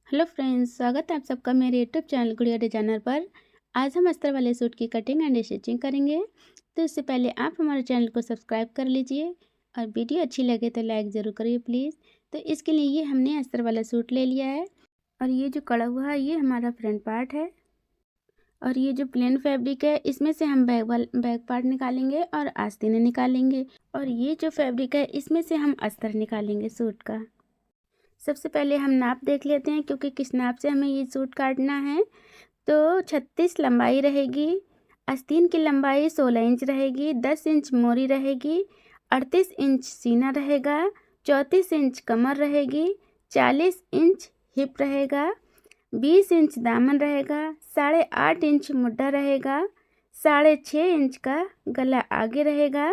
Hello friends, स्वागत है आप सबका मेरे यूट्यूब चैनल गुड़िया डिजाइनर पर। आज हम अस्तर वाले सूट की कटिंग एंड स्टिचिंग करेंगे। तो इससे पहले आप हमारे चैनल को सब्सक्राइब कर लीजिए और वीडियो अच्छी लगे तो लाइक ज़रूर करिए प्लीज़। तो इसके लिए ये हमने अस्तर वाला सूट ले लिया है और ये जो कड़ा हुआ है ये हमारा फ्रंट पार्ट है और ये जो प्लेन फैब्रिक है इसमें से हम बैक पार्ट निकालेंगे और आस्तीनें निकालेंगे और ये जो फैब्रिक है इसमें से हम अस्तर निकालेंगे सूट का। सबसे पहले हम नाप देख लेते हैं क्योंकि किस नाप से हमें ये सूट काटना है। तो 36 लंबाई रहेगी, आस्तीन की लंबाई 16 इंच रहेगी, 10 इंच मोरी रहेगी, 38 इंच सीना रहेगा, 34 इंच कमर रहेगी, 40 इंच हिप रहेगा, 20 इंच दामन रहेगा, 8.5 इंच मुड्ढा रहेगा, 6.5 इंच का गला आगे रहेगा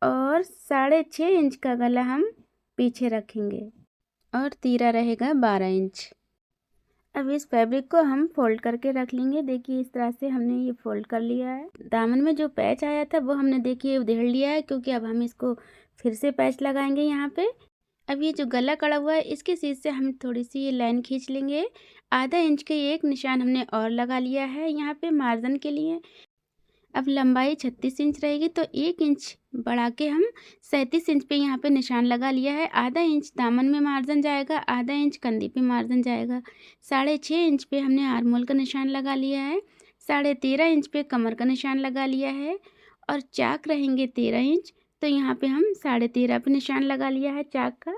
और 6.5 इंच का गला हम पीछे रखेंगे और तीरा रहेगा 12 इंच। अब इस फैब्रिक को हम फोल्ड करके रख लेंगे। देखिए इस तरह से हमने ये फोल्ड कर लिया है। दामन में जो पैच आया था वो हमने देखिए उधेड़ लिया है क्योंकि अब हम इसको फिर से पैच लगाएंगे यहाँ पे। अब ये जो गला कड़ा हुआ है इसके सीध से हम थोड़ी सी ये लाइन खींच लेंगे। आधा इंच के एक निशान हमने और लगा लिया है यहाँ पे मार्जिन के लिए। अब लंबाई 36 इंच रहेगी तो 1 इंच बढ़ा के हम 37 इंच पे यहाँ पे निशान लगा लिया है। आधा इंच दामन में मार्जिन जाएगा, आधा इंच कंधी पे मार्जिन जाएगा। 6.5 इंच पे हमने आर्मोल का निशान लगा लिया है, 13.5 इंच पे कमर का निशान लगा लिया है और चाक रहेंगे 13 इंच। तो यहाँ पे हम 13.5 पे निशान लगा लिया है चाक का।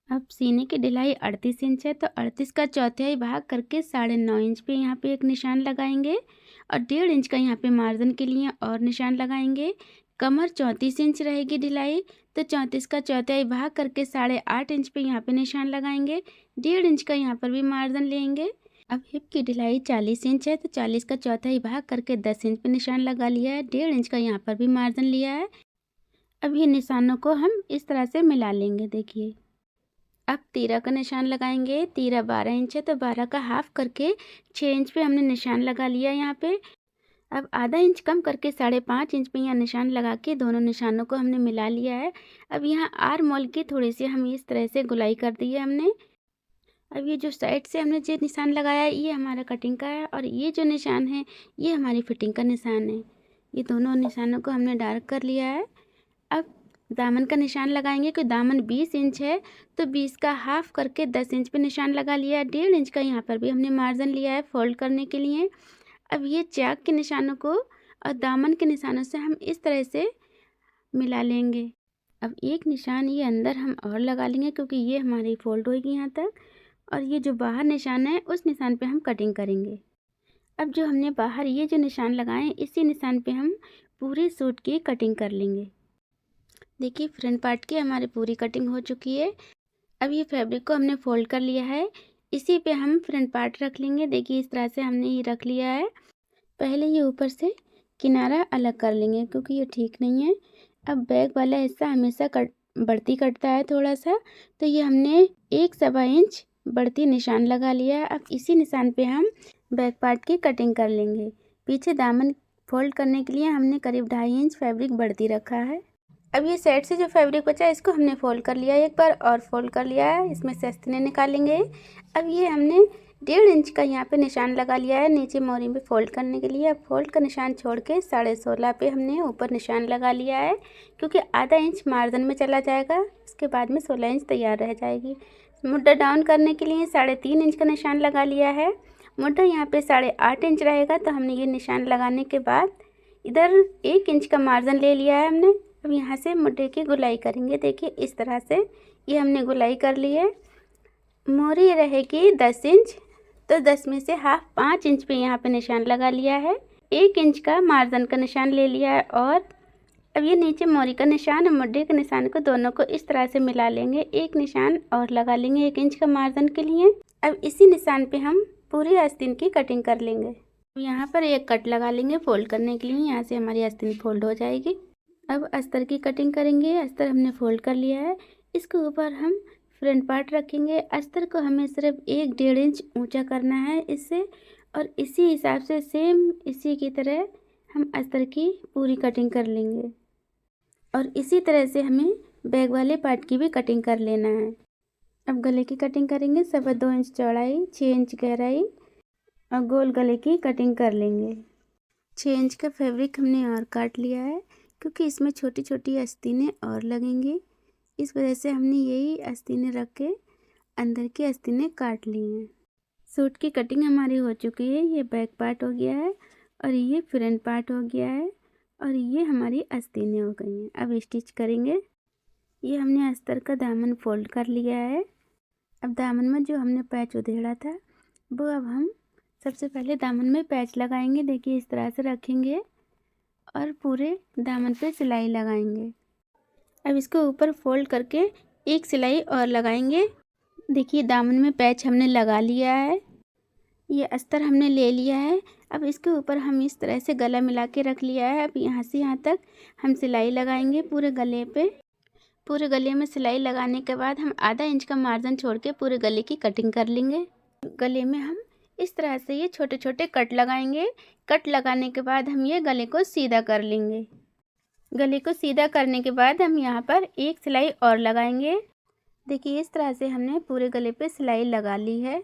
अब सीने की ढिलाई 38 इंच है तो 38 का चौथाई भाग करके 9.5 इंच पे यहाँ पे एक निशान लगाएंगे और 1.5 इंच का यहाँ पे मार्जिन के लिए और निशान लगाएंगे। कमर 34 इंच रहेगी ढिलाई तो 34 का चौथाई भाग करके 8.5 इंच पे यहाँ पे निशान लगाएंगे। 1.5 इंच का यहाँ पर भी मार्जिन लेंगे। अब हिप की ढिलाई 40 इंच है तो 40 का चौथाई भाग करके 10 इंच पे निशान लगा लिया है। 1.5 इंच का यहाँ पर भी मार्जिन लिया है। अब ये निशानों को हम इस तरह से मिला लेंगे। देखिए अब तीरा का निशान लगाएंगे। तीरा 12 इंच है तो 12 का हाफ करके 6 इंच पे हमने निशान लगा लिया यहाँ पे। अब आधा इंच कम करके 5.5 इंच पे यहाँ निशान लगा के दोनों निशानों को हमने मिला लिया है। अब यहाँ आर मोल की थोड़ी सी हम इस तरह से गुलाई कर दी है हमने। अब ये जो साइड से हमने जो निशान लगाया है ये हमारा कटिंग का है और ये जो निशान है ये हमारी फिटिंग का निशान है। ये दोनों निशानों को हमने डार्क कर लिया है। अब दामन का निशान लगाएंगे कि दामन 20 इंच है तो 20 का हाफ करके 10 इंच पे निशान लगा लिया है। 1.5 इंच का यहाँ पर भी हमने मार्जिन लिया है फोल्ड करने के लिए। अब ये चाक के निशानों को और दामन के निशानों से हम इस तरह से मिला लेंगे। अब एक निशान ये अंदर हम और लगा लेंगे क्योंकि ये हमारी फोल्ड होगी यहाँ तक और ये जो बाहर निशान है उस निशान पे हम कटिंग करेंगे। अब जो हमने बाहर ये जो निशान लगाए इसी निशान पे हम पूरे सूट की कटिंग कर लेंगे। देखिए फ्रंट पार्ट की हमारी पूरी कटिंग हो चुकी है। अब ये फैब्रिक को हमने फोल्ड कर लिया है, इसी पे हम फ्रंट पार्ट रख लेंगे। देखिए इस तरह से हमने ये रख लिया है। पहले ये ऊपर से किनारा अलग कर लेंगे क्योंकि ये ठीक नहीं है। अब बैक वाला हिस्सा हमेशा बढ़ती कटता है थोड़ा सा, तो ये हमने 1.25 इंच बढ़ती निशान लगा लिया है। अब इसी निशान पे हम बैक पार्ट की कटिंग कर लेंगे। पीछे दामन फोल्ड करने के लिए हमने करीब 2.5 इंच फैब्रिक बढ़ती रखा है। अब ये साइड से जो फैब्रिक बचा है इसको हमने फोल्ड कर लिया है, एक बार और फोल्ड कर लिया है। इसमें से आस्तीनें निकालेंगे। अब ये हमने 1.5 इंच का यहाँ पे निशान लगा लिया है नीचे मोरी में फोल्ड करने के लिए। अब फोल्ड का निशान छोड़ के 16.5 पे हमने ऊपर निशान लगा लिया है क्योंकि आधा इंच मार्जिन में चला जाएगा, उसके बाद में 16 इंच तैयार रह जाएगी। मुड्ढा डाउन करने के लिए 3.5 इंच का निशान लगा लिया है। मुड्ढा यहाँ पे 8.5 इंच रहेगा तो हमने ये निशान लगाने के बाद इधर 1 इंच का मार्जिन ले लिया है हमने। अब यहाँ से मुड्ढे की गुलाई करेंगे। देखिए इस तरह से ये हमने गुलाई कर ली है। मोरी रहेगी 10 इंच तो 10 में से हाफ 5 इंच पे यहाँ पे निशान लगा लिया है। 1 इंच का मार्जिन का निशान ले लिया है और अब ये नीचे मोरी का निशान और मुड्ढे के निशान को दोनों को इस तरह से मिला लेंगे। एक निशान और लगा लेंगे 1 इंच का मार्जिन के लिए। अब इसी निशान पे हम पूरी आस्तीन की कटिंग कर लेंगे। यहाँ पर एक कट लगा लेंगे फोल्ड करने के लिए, यहाँ से हमारी आस्तीन फोल्ड हो जाएगी। अब अस्तर की कटिंग करेंगे। अस्तर हमने फोल्ड कर लिया है, इसके ऊपर हम फ्रंट पार्ट रखेंगे। अस्तर को हमें सिर्फ 1-1.5 इंच ऊंचा करना है इससे, और इसी हिसाब से सेम इसी की तरह हम अस्तर की पूरी कटिंग कर लेंगे और इसी तरह से हमें बैक वाले पार्ट की भी कटिंग कर लेना है। अब गले की कटिंग करेंगे। 2.25 इंच चौड़ाई, 6 इंच गहराई और गोल गले की कटिंग कर लेंगे। 6 इंच का फैब्रिक हमने और काट लिया है, क्योंकि इसमें छोटी छोटी आस्तीनें और लगेंगी। इस वजह से हमने यही आस्तीनें रख के अंदर की आस्तीनें काट ली हैं। सूट की कटिंग हमारी हो चुकी है। ये बैक पार्ट हो गया है और ये फ्रंट पार्ट हो गया है और ये हमारी आस्तीनें हो गई हैं। अब स्टिच करेंगे। ये हमने अस्तर का दामन फोल्ड कर लिया है। अब दामन में जो हमने पैच उधेड़ा था वो अब हम सबसे पहले दामन में पैच लगाएंगे। देखिए इस तरह से रखेंगे और पूरे दामन पे सिलाई लगाएंगे। अब इसको ऊपर फोल्ड करके एक सिलाई और लगाएंगे। देखिए दामन में पैच हमने लगा लिया है। ये अस्तर हमने ले लिया है। अब इसके ऊपर हम इस तरह से गला मिला के रख लिया है। अब यहाँ से यहाँ तक हम सिलाई लगाएंगे पूरे गले पे। पूरे गले में सिलाई लगाने के बाद हम आधा इंच का मार्जिन छोड़ के पूरे गले की कटिंग कर लेंगे। गले में हम इस तरह से ये छोटे छोटे कट लगाएंगे। कट लगाने के बाद हम ये गले को सीधा कर लेंगे। गले को सीधा करने के बाद हम यहाँ पर एक सिलाई और लगाएंगे। देखिए इस तरह से हमने पूरे गले पे सिलाई लगा ली है।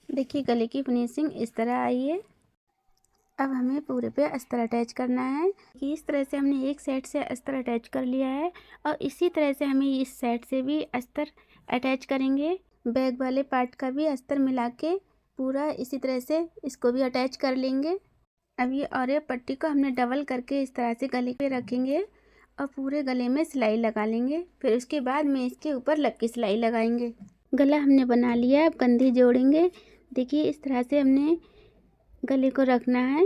देखिए गले की फिनिशिंग इस तरह आई है। अब हमें पूरे पे अस्तर अटैच करना है कि इस तरह से हमने एक साइड से अस्तर अटैच कर लिया है और इसी तरह से हमें इस साइड से भी अस्तर अटैच करेंगे। बैक वाले पार्ट का भी अस्तर मिला के पूरा इसी तरह से इसको भी अटैच कर लेंगे। अब ये और ये पट्टी को हमने डबल करके इस तरह से गले पे रखेंगे और पूरे गले में सिलाई लगा लेंगे। फिर उसके बाद में इसके ऊपर लक्की सिलाई लगाएंगे। गला हमने बना लिया है। अब कंधी जोड़ेंगे। देखिए इस तरह से हमने गले को रखना है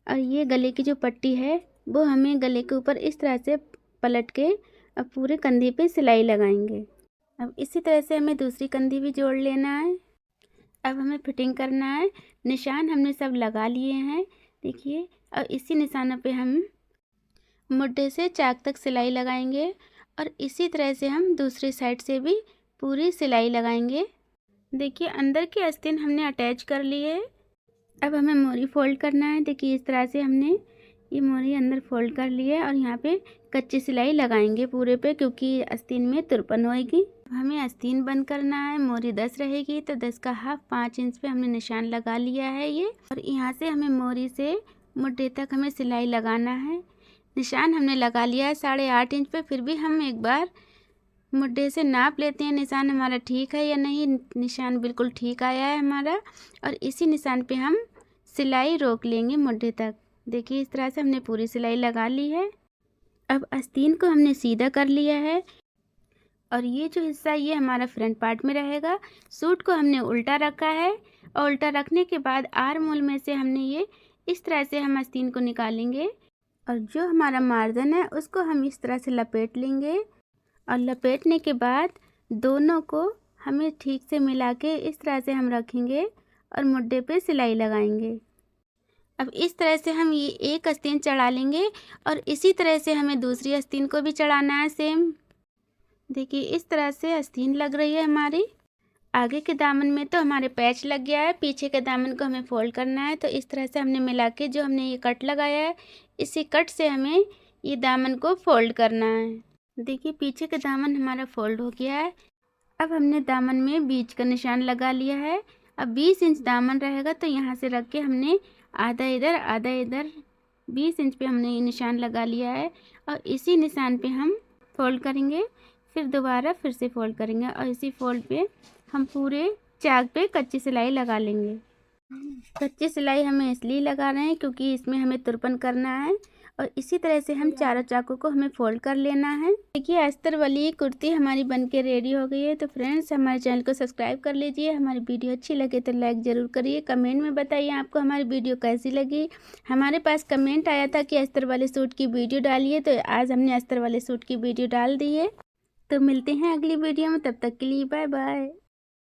और ये गले की जो पट्टी है वो हमें गले के ऊपर इस तरह से पलट के अब पूरे कंधे पे सिलाई लगाएंगे। अब इसी तरह से हमें दूसरी कंधी भी जोड़ लेना है। अब हमें फिटिंग करना है। निशान हमने सब लगा लिए हैं। देखिए अब इसी निशानों पे हम मुड्ढे से चाक तक सिलाई लगाएंगे और इसी तरह से हम दूसरी साइड से भी पूरी सिलाई लगाएंगे। देखिए अंदर की आस्तीन हमने अटैच कर ली है। अब हमें मोरी फोल्ड करना है। देखिए इस तरह से हमने ये मोरी अंदर फोल्ड कर ली है और यहाँ पे कच्ची सिलाई लगाएंगे पूरे पे, क्योंकि आस्तीन में तुरपन होएगी। हमें आस्तीन बंद करना है। मोरी 10 रहेगी तो 10 का हाफ 5 इंच पे हमने निशान लगा लिया है ये, और यहाँ से हमें मोरी से मुड्ढे तक हमें सिलाई लगाना है। निशान हमने लगा लिया है 8.5 इंच पे। फिर भी हम एक बार मुड्ढे से नाप लेते हैं निशान हमारा ठीक है या नहीं। निशान बिल्कुल ठीक आया है हमारा और इसी निशान पे हम सिलाई रोक लेंगे मुड्ढे तक। देखिए इस तरह से हमने पूरी सिलाई लगा ली है। अब आस्तीन को हमने सीधा कर लिया है और ये जो हिस्सा ये हमारा फ्रंट पार्ट में रहेगा। सूट को हमने उल्टा रखा है और उल्टा रखने के बाद आर्म होल में से हमने ये इस तरह से हम आस्तीन को निकालेंगे और जो हमारा मार्जिन है उसको हम इस तरह से लपेट लेंगे और लपेटने के बाद दोनों को हमें ठीक से मिला के इस तरह से हम रखेंगे और मुड्ढे पे सिलाई लगाएंगे। अब इस तरह से हम ये एक आस्तीन चढ़ा लेंगे और इसी तरह से हमें दूसरी आस्तीन को भी चढ़ाना है सेम। देखिए इस तरह से आस्तीन लग रही है हमारी। आगे के दामन में तो हमारे पैच लग गया है, पीछे के दामन को हमें फोल्ड करना है। तो इस तरह से हमने मिला के जो हमने ये कट लगाया है इसी कट से हमें ये दामन को फोल्ड करना है। देखिए पीछे का दामन हमारा फोल्ड हो गया है। अब हमने दामन में बीच का निशान लगा लिया है। अब 20 इंच दामन रहेगा तो यहाँ से रख के हमने आधा इधर आधा इधर 20 इंच पे हमने ये निशान लगा लिया है और इसी निशान पे हम फोल्ड करेंगे। फिर दोबारा फिर से फोल्ड करेंगे और इसी फोल्ड पे हम पूरे चाक पे कच्ची सिलाई लगा लेंगे। कच्ची सिलाई हमें इसलिए लगा रहे हैं क्योंकि इसमें हमें तुरपन करना है और इसी तरह से हम चारों चाकों को हमें फोल्ड कर लेना है। देखिए अस्तर वाली कुर्ती हमारी बनके रेडी हो गई है। तो फ्रेंड्स हमारे चैनल को सब्सक्राइब कर लीजिए। हमारी वीडियो अच्छी लगे तो लाइक ज़रूर करिए। कमेंट में बताइए आपको हमारी वीडियो कैसी लगी। हमारे पास कमेंट आया था कि अस्तर वाले सूट की वीडियो डालिए, तो आज हमने अस्तर वाले सूट की वीडियो डाल दी है। तो मिलते हैं अगली वीडियो में, तब तक के लिए बाय बाय।